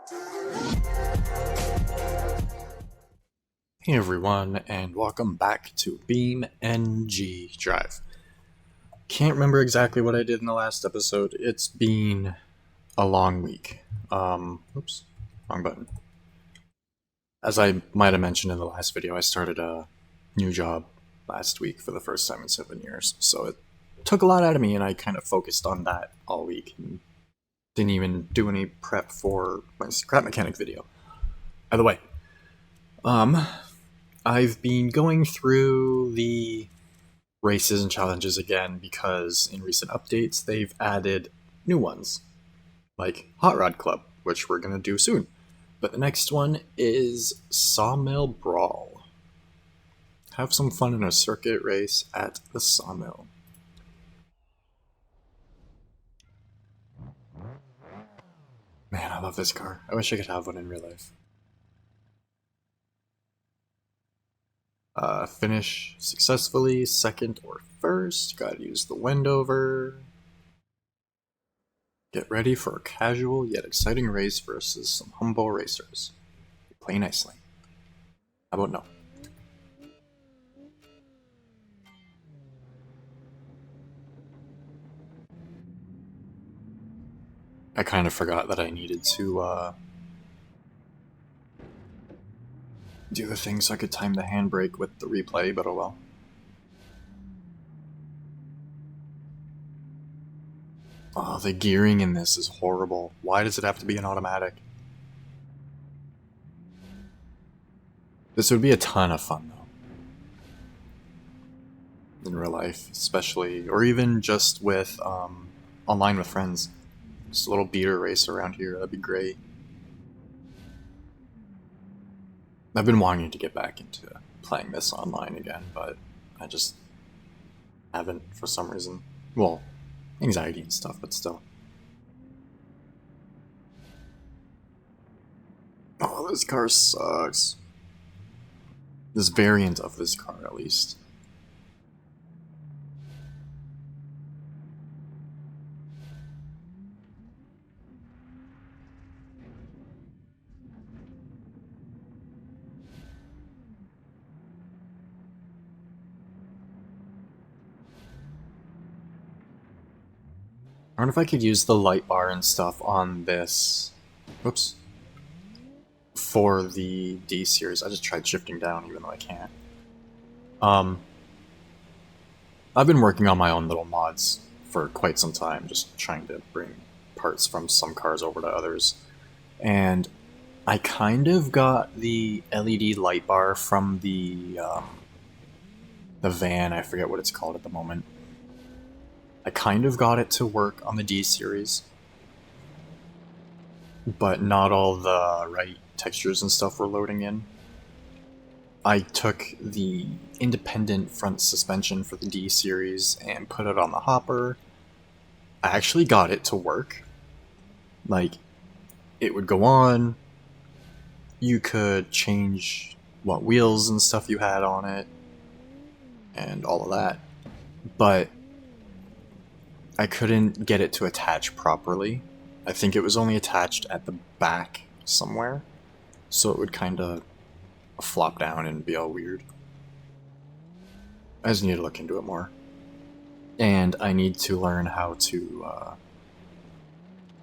Hey everyone, and welcome back to BeamNG.drive. Can't remember exactly what I did in the last episode. It's been a long week. Oops, wrong button. As I might have mentioned in the last video, I started a new job last week for the first time in 7 years, so it took a lot out of me, and I kind of focused on that all week and didn't even do any prep for my scrap mechanic video. By the way, I've been going through the races and challenges again because in recent updates they've added new ones, like Hot Rod Club, which we're gonna do soon. But the next one is Sawmill Brawl. Have some fun in a circuit race at the sawmill. Man, I love this car. I wish I could have one in real life. Finish successfully, second or first. Gotta use the Wendover. Get ready for a casual yet exciting race versus some humble racers. Play nicely. How about no? I kind of forgot that I needed to do the thing so I could time the handbrake with the replay, but oh well. Oh, the gearing in this is horrible. Why does it have to be an automatic? This would be a ton of fun, though. In real life, especially, or even just with, online with friends. Just a little beater race around here, that'd be great. I've been wanting to get back into playing this online again, but I just haven't for some reason. Well, anxiety and stuff, but still. Oh, this car sucks. This variant of this car, at least. I wonder if I could use the light bar and stuff on this. Whoops. For the D series. I just tried shifting down even though I can't. I've been working on my own little mods for quite some time, just trying to bring parts from some cars over to others. And I kind of got the LED light bar from the van, I forget what it's called at the moment. I kind of got it to work on the D series, but not all the right textures and stuff were loading in. I took the independent front suspension for the D series and put it on the hopper. I actually got it to work. Like, it would go on, you could change what wheels and stuff you had on it, and all of that, but I couldn't get it to attach properly. I think it was only attached at the back somewhere, so it would kind of flop down and be all weird. I just need to look into it more. And I need to learn how to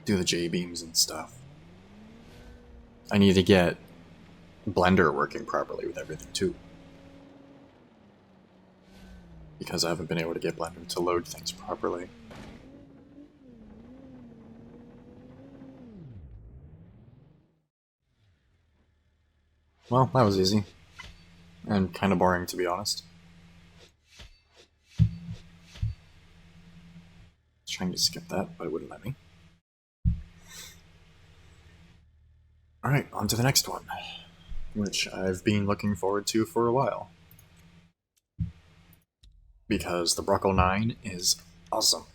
do the J-beams and stuff. I need to get Blender working properly with everything too, because I haven't been able to get Blender to load things properly. Well, that was easy. And kind of boring, to be honest. Trying to skip that, but it wouldn't let me. Alright, on to the next one, which I've been looking forward to for a while. Because the Bruckle 9 is awesome.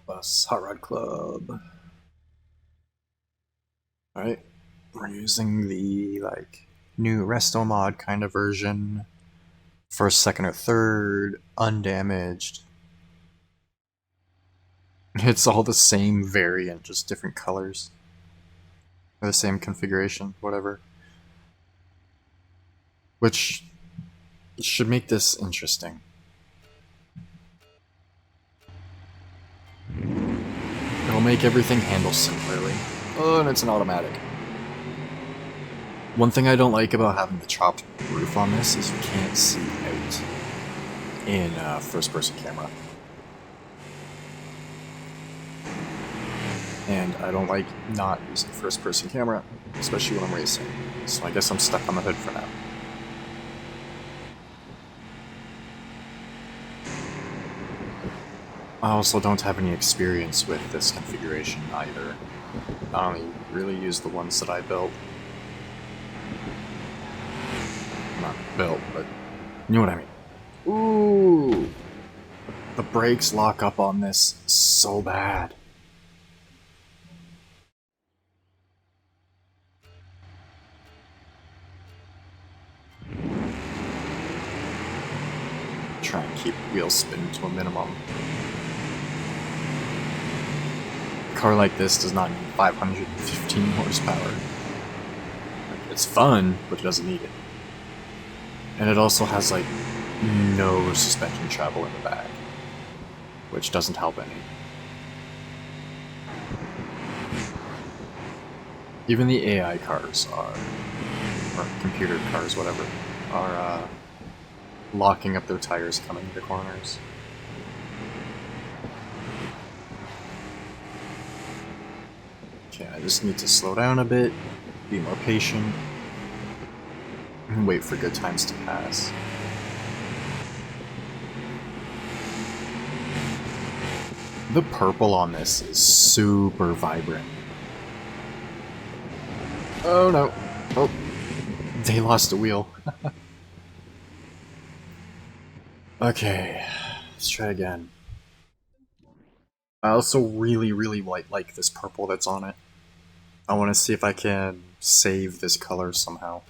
Bus Hot Rod Club. Alright, we're using the, new resto mod kind of version. First, second, or third, undamaged. It's all the same variant, just different colors. Or the same configuration, whatever. Which should make this interesting. It'll make everything handle similarly. Oh, and it's an automatic. One thing I don't like about having the chopped roof on this is you can't see out in first-person camera. And I don't like not using first-person camera, especially when I'm racing. So I guess I'm stuck on the hood for now. I also don't have any experience with this configuration either. I only really use the ones that I built. Not built, but you know what I mean. Ooh! The brakes lock up on this so bad. Try and keep wheel spin to a minimum. A car like this does not need 515 horsepower. It's fun, but it doesn't need it. And it also has like no suspension travel in the back, which doesn't help any. Even the AI cars are, or computer cars, whatever, are locking up their tires coming into corners. Okay, I just need to slow down a bit, be more patient, and wait for good times to pass. The purple on this is super vibrant. Oh no. Oh, they lost a wheel. Okay, let's try again. I also really like this purple that's on it. I want to see if I can save this color somehow.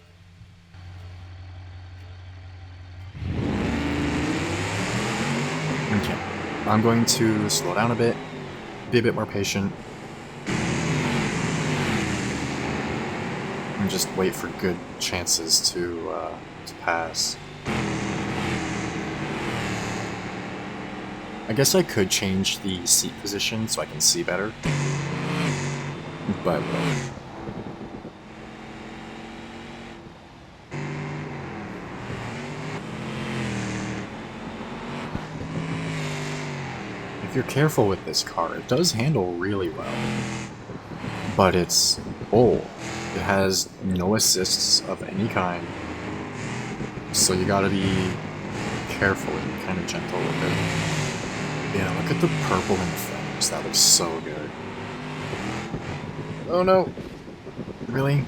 Okay, I'm going to slow down a bit, be a bit more patient, and just wait for good chances to pass. I guess I could change the seat position so I can see better, but if you're careful with this car, it does handle really well, but it's old. It has no assists of any kind, so you gotta be careful and kind of gentle with it. Yeah, look at the purple in the frames. That looks so good. Oh no! Really?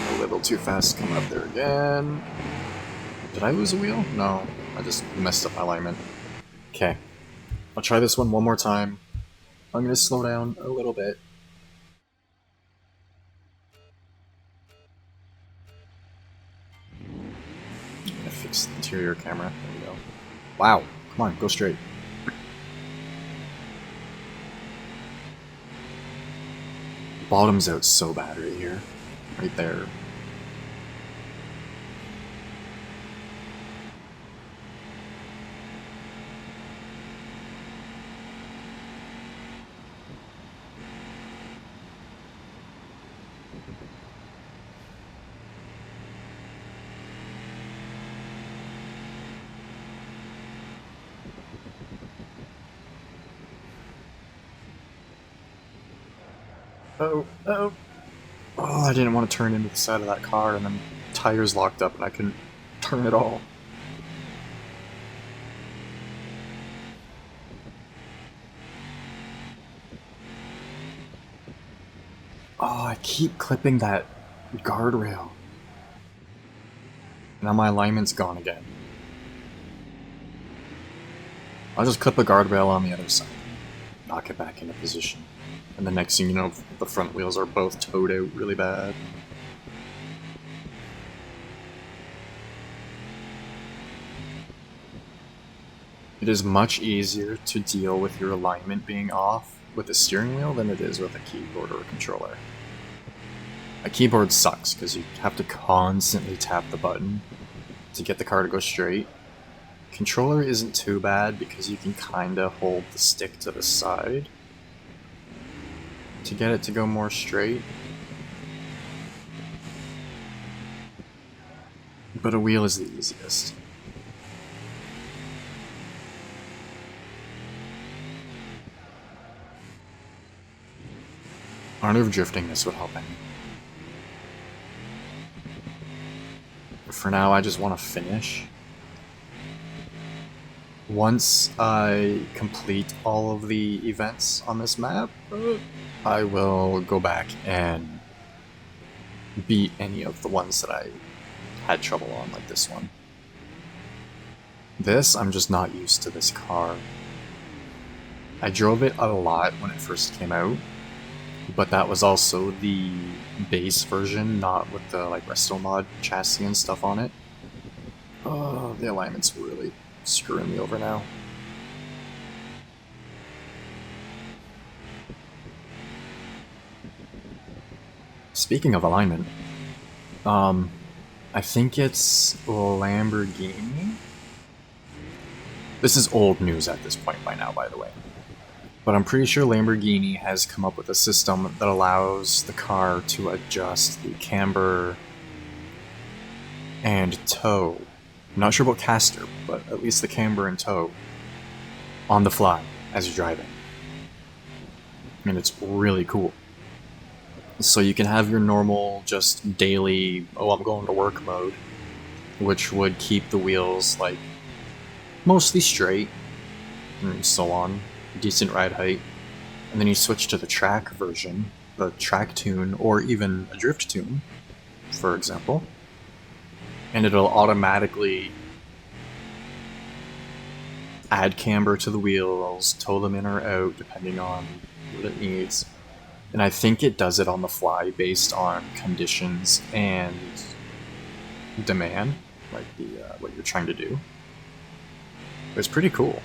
A little too fast coming up there again. Did I lose a wheel? No, I just messed up my alignment. Okay, I'll try this one more time. I'm gonna slow down a little bit. I'm gonna fix the interior camera. There we go. Wow, come on, go straight. Bottom's out so bad right here. Right there. Oh, oh. Oh, I didn't want to turn into the side of that car, and then tires locked up and I couldn't turn at all. Oh, I keep clipping that guardrail. Now my alignment's gone again. I'll just clip a guardrail on the other side. Knock it back into position. And the next thing you know, the front wheels are both towed out really bad. It is much easier to deal with your alignment being off with a steering wheel than it is with a keyboard or a controller. A keyboard sucks because you have to constantly tap the button to get the car to go straight. Controller isn't too bad because you can kinda hold the stick to the side to get it to go more straight. But a wheel is the easiest. I wonder if drifting this would help any. For now, I just want to finish. Once I complete all of the events on this map, I will go back and beat any of the ones that I had trouble on, like this one. This, I'm just not used to this car. I drove it a lot when it first came out, but that was also the base version, not with the like resto mod chassis and stuff on it. Oh, the alignment's really screwing me over now. Speaking of alignment, I think it's Lamborghini. This is old news at this point by now, by the way. But I'm pretty sure Lamborghini has come up with a system that allows the car to adjust the camber and toe. I'm not sure about caster, but at least the camber and toe on the fly as you're driving. And it's really cool. So you can have your normal, just daily, oh, I'm going to work mode, which would keep the wheels like mostly straight and so on. Decent ride height, and then you switch to the track version, the track tune, or even a drift tune, for example, and it'll automatically add camber to the wheels, tow them in or out, depending on what it needs. And I think it does it on the fly based on conditions and demand, like the what you're trying to do. It's pretty cool.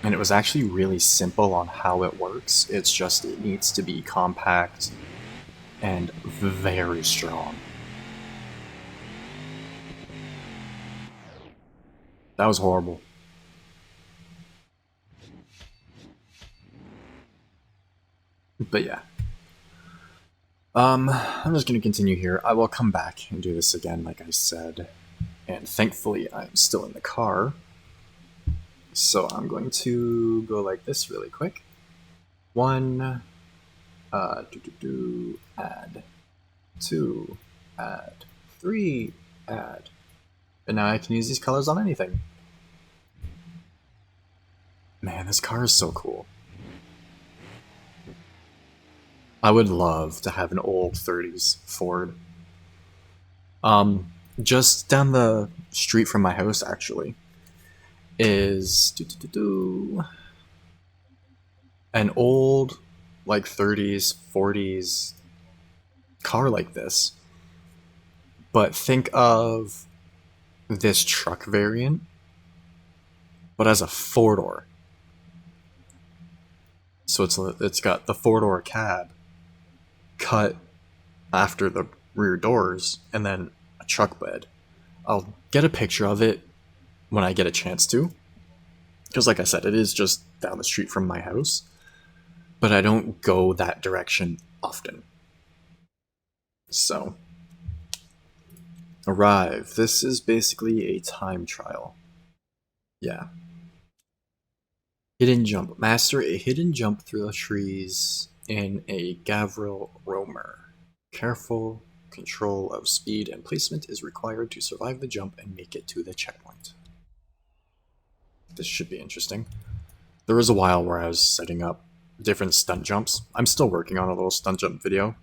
And it was actually really simple on how it works. It's just it needs to be compact and very strong. That was horrible. But yeah. I'm just gonna continue here. I will come back and do this again, like I said. And thankfully, I'm still in the car. So I'm going to go like this really quick. One, add. 2, add. 3, add. And now I can use these colors on anything. Man, this car is so cool. I would love to have an old 30s Ford. Just down the street from my house, actually, is an old, like 30s, 40s car like this. But think of this truck variant, but as a 4-door. So it's got the 4-door cab cut after the rear doors, and then a truck bed. I'll get a picture of it when I get a chance to, because like I said, it is just down the street from my house, but I don't go that direction often. So, arrive. This is basically a time trial. Yeah. Hidden jump. Master a hidden jump through the trees in a Gavril roamer. Careful control of speed and placement is required to survive the jump and make it to the checkpoint. This should be interesting. There was a while where I was setting up different stunt jumps. I'm still working on a little stunt jump video,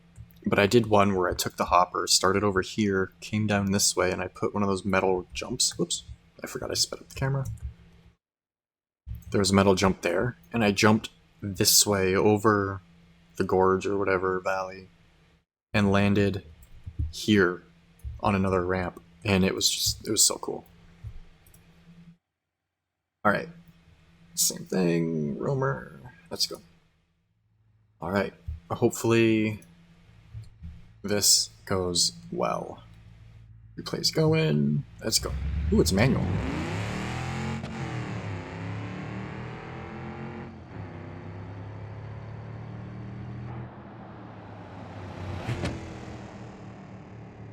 but I did one where I took the hopper, started over here, came down this way, and I put one of those metal jumps. Whoops, I forgot I sped up the camera. There was a metal jump there, and I jumped this way over the gorge or whatever valley and landed here on another ramp, and it was so cool. Alright, same thing, roamer, Let's go. Alright. Hopefully this goes well. Replay's going. Let's go. Ooh, it's manual.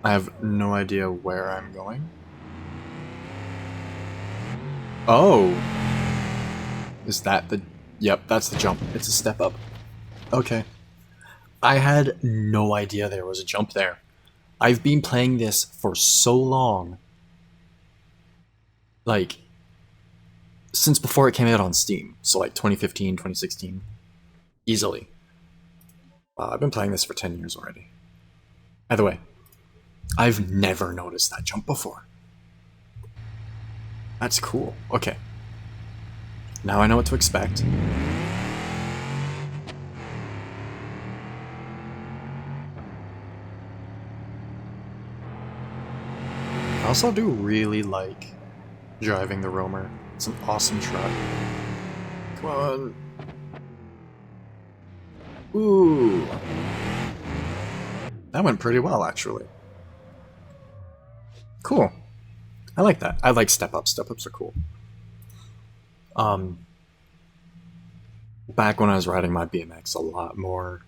I have no idea where I'm going. Oh! Is that the... Yep, that's the jump. It's a step up. Okay. I had no idea there was a jump there. I've been playing this for so long. Like, since before it came out on Steam. So like 2015, 2016. Easily. I've been playing this for 10 years already. By the way, I've never noticed that jump before. That's cool. Okay. Now I know what to expect. I also do really like driving the Roamer. It's an awesome truck. Come on. Ooh. That went pretty well, actually. Cool. I like that. I like step-ups. Step-ups are cool. Back when I was riding my BMX a lot more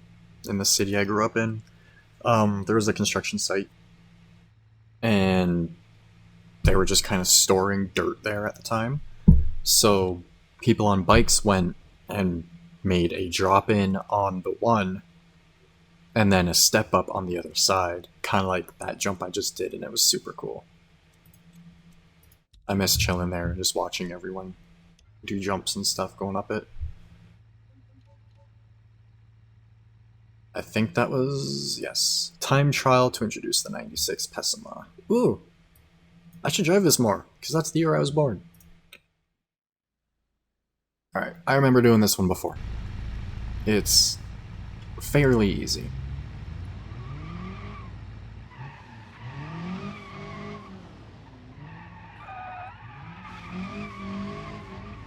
in the city I grew up in, there was a construction site, and they were just kind of storing dirt there at the time. So people on bikes went and made a drop-in on the one, and then a step-up on the other side, kind of like that jump I just did, and it was super cool. I miss chilling there, just watching everyone do jumps and stuff going up it. I think that was, yes. Time trial to introduce the 96 Pessima. Ooh! I should drive this more, because that's the year I was born. Alright, I remember doing this one before. It's fairly easy.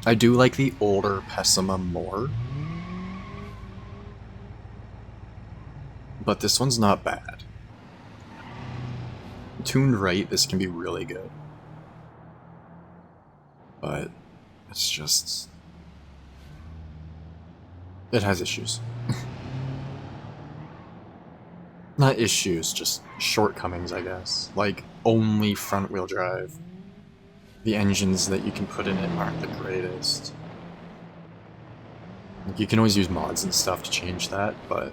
I do like the older Pessima more, but this one's not bad. Tuned right, this can be really good. But it's just... it has issues. Not issues, just shortcomings, I guess. Like, only front-wheel drive. The engines that you can put in it aren't the greatest. Like, you can always use mods and stuff to change that, but...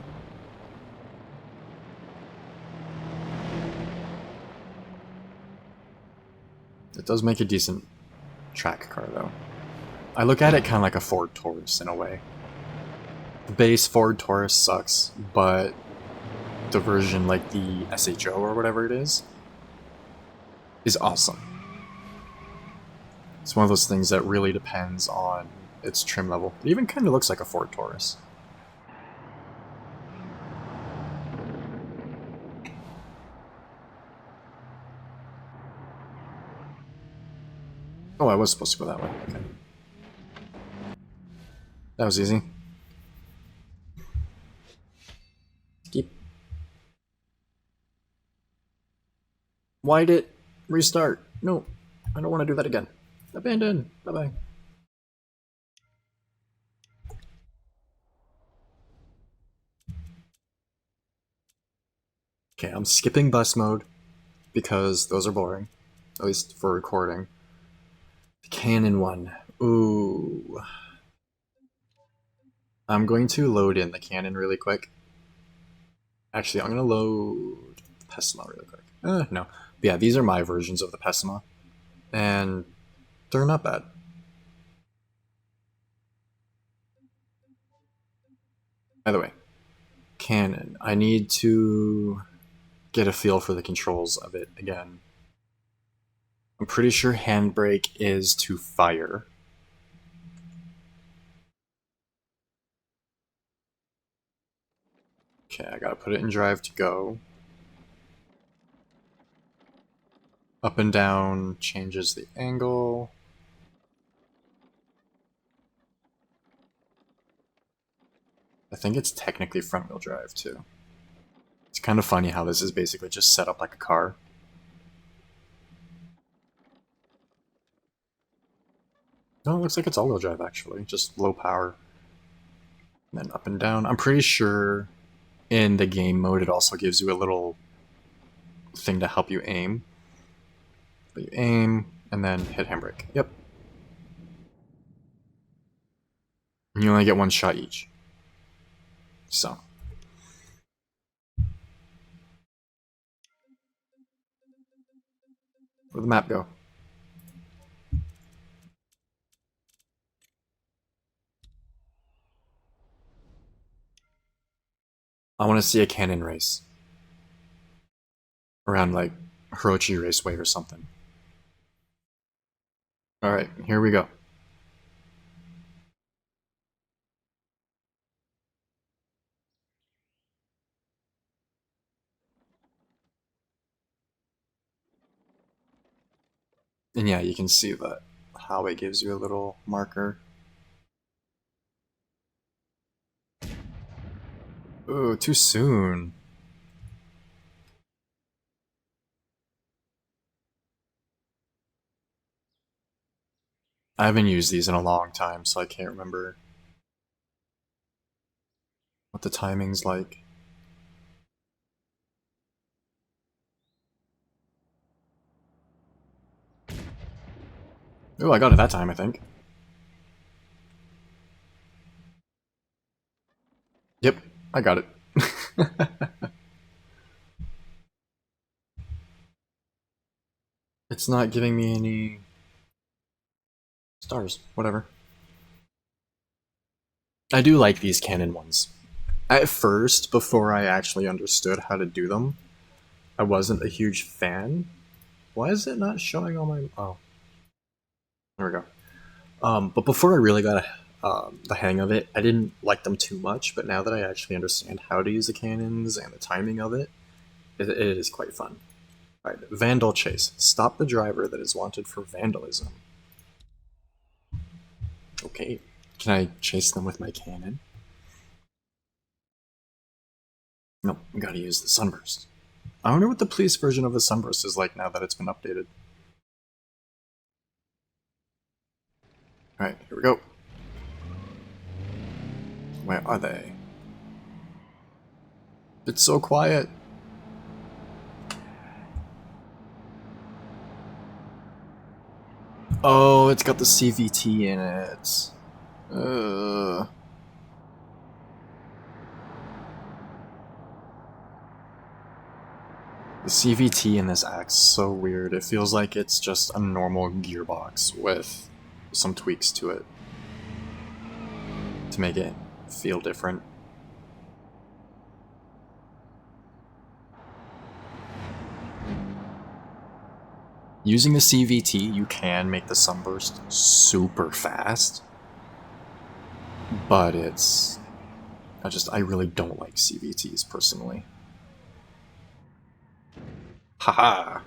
it does make a decent track car, though. I look at it kind of like a Ford Taurus, in a way. The base Ford Taurus sucks, but the version, like the SHO or whatever it is awesome. It's one of those things that really depends on its trim level. It even kind of looks like a Ford Taurus. Oh, I was supposed to go that way. Okay. That was easy. Keep. Why'd it restart? No, I don't want to do that again. Abandon. Bye-bye. Okay, I'm skipping bus mode because those are boring, at least for recording. The Canon one. Ooh. I'm going to load in the Canon really quick. Actually, I'm going to load the Pessima really quick. No. But yeah, these are my versions of the Pessima. And they're not bad. By the way, Canon. I need to get a feel for the controls of it again. I'm pretty sure handbrake is to fire. Okay, I gotta put it in drive to go. Up and down changes the angle. I think it's technically front-wheel drive, too. It's kind of funny how this is basically just set up like a car. No, it looks like it's all-wheel drive, actually. Just low power. And then up and down. I'm pretty sure in the game mode it also gives you a little thing to help you aim. But you aim, and then hit handbrake. Yep. And you only get one shot each. So. Where'd the map go? I want to see a cannon race. Around, like, Hirochi Raceway or something. Alright, here we go. And yeah, you can see that how it gives you a little marker. Ooh, too soon. I haven't used these in a long time, so I can't remember what the timing's like. Ooh, I got it that time, I think. Yep, I got it. It's not giving me any stars, whatever. I do like these cannon ones. At first, before I actually understood how to do them, I wasn't a huge fan. Why is it not showing all my... Oh. There we go. But before I really got the hang of it, I didn't like them too much, but now that I actually understand how to use the cannons and the timing of it, it is quite fun. Alright, Vandal Chase. Stop the driver that is wanted for vandalism. Okay. Can I chase them with my cannon? Nope, I gotta use the Sunburst. I wonder what the police version of the Sunburst is like now that it's been updated. Alright, here we go. Where are they? It's so quiet. Oh, it's got the CVT in it. The CVT in this act's so weird. It feels like it's just a normal gearbox with some tweaks to it to make it feel different. Using the CVT, you can make the Sunburst super fast, but it's... I really don't like CVTs personally. Haha!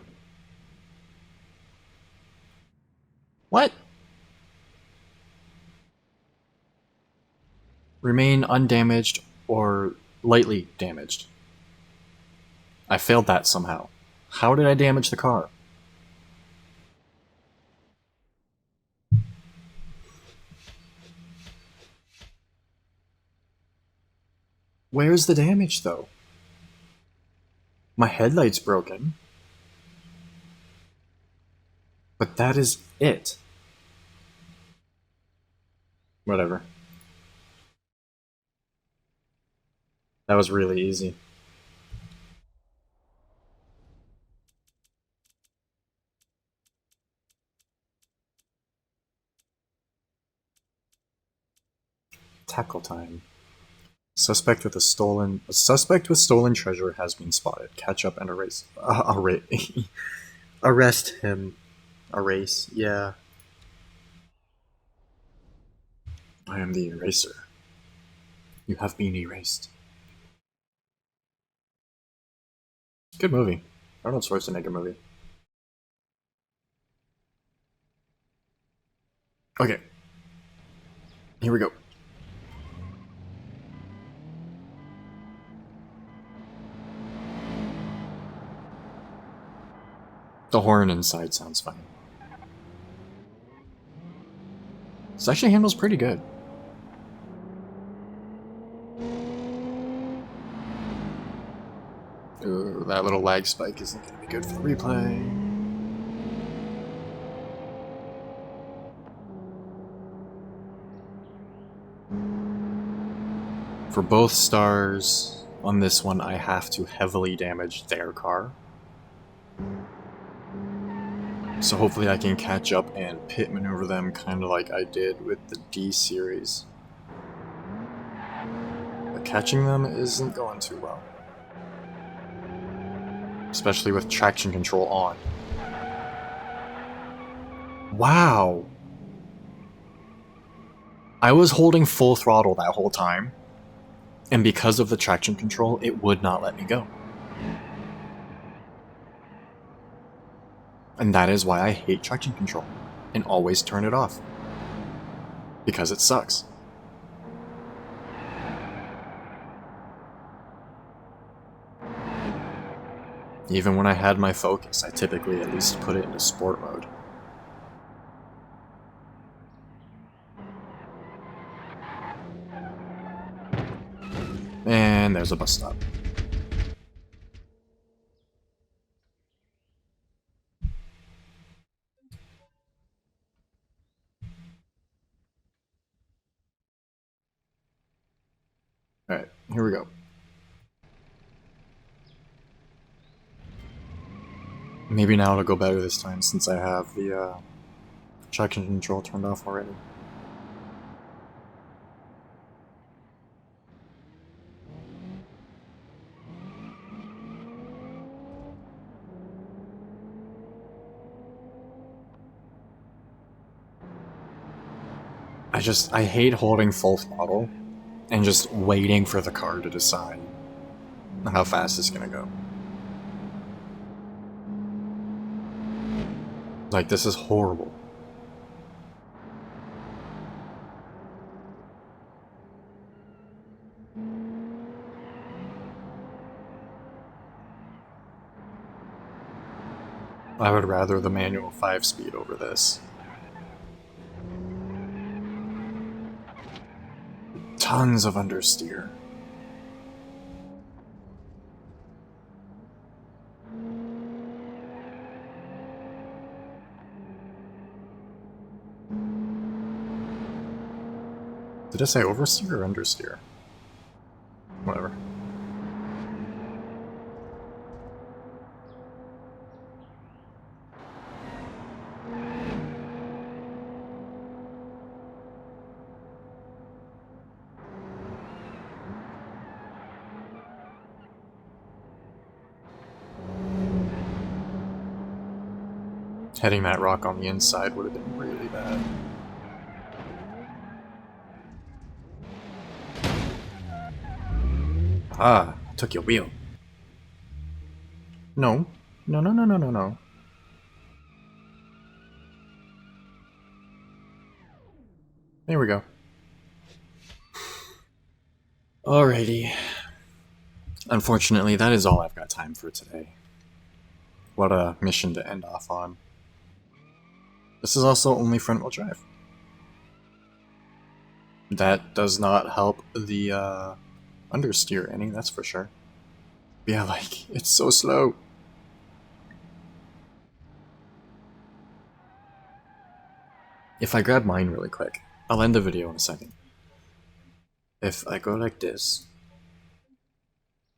What? Remain undamaged or lightly damaged. I failed that somehow. How did I damage the car? Where's the damage, though? My headlight's broken. But that is it. Whatever. That was really easy. Tackle time. A suspect with stolen treasure has been spotted. Catch up and arrest him. Erase. Yeah. I am the eraser. You have been erased. Good movie. Arnold Schwarzenegger movie. Okay. Here we go. The horn inside sounds fine. This actually handles pretty good. Ooh, that little lag spike isn't going to be good for the replay. For both stars, on this one I have to heavily damage their car. So hopefully I can catch up and pit maneuver them kind of like I did with the D series. But catching them isn't going too well. Especially with traction control on. Wow! I was holding full throttle that whole time, and because of the traction control, it would not let me go. And that is why I hate traction control, and always turn it off. Because it sucks. Even when I had my focus, I typically at least put it into sport mode. And there's a bus stop. Alright, here we go. Maybe now it'll go better this time since I have the traction control turned off already. I hate holding full throttle and just waiting for the car to decide how fast it's gonna go. Like, this is horrible. I would rather the manual 5-speed over this. Tons of understeer. Did I say oversteer or understeer? Whatever. Hitting that rock on the inside would have been really bad. Ah, took your wheel. No. No, no, no, no, no, no. There we go. Alrighty. Unfortunately, that is all I've got time for today. What a mission to end off on. This is also only front-wheel drive. That does not help the understeer any, that's for sure. But yeah, like, it's so slow. If I grab mine really quick, I'll end the video in a second. If I go like this,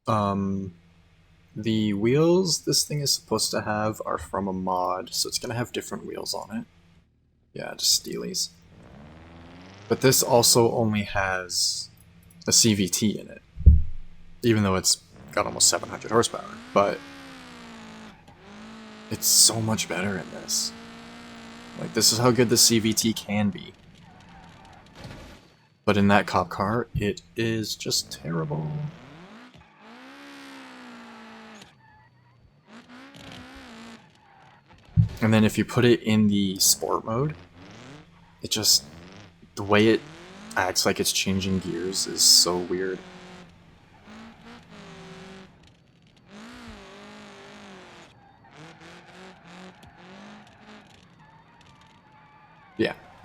the wheels this thing is supposed to have are from a mod, so it's gonna have different wheels on it. Yeah, just steelies. But this also only has a CVT in it, even though it's got almost 700 horsepower, but it's so much better in this. Like, this is how good the CVT can be. But in that cop car, it is just terrible. And then if you put it in the sport mode, it just, the way it acts like it's changing gears is so weird.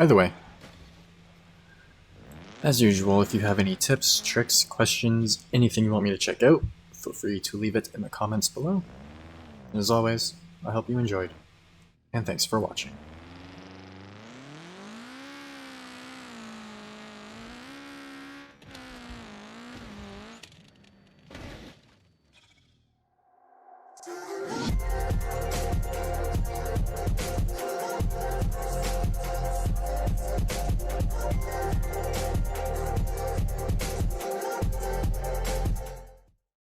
Either way, as usual, if you have any tips, tricks, questions, anything you want me to check out, feel free to leave it in the comments below. And as always, I hope you enjoyed, and thanks for watching.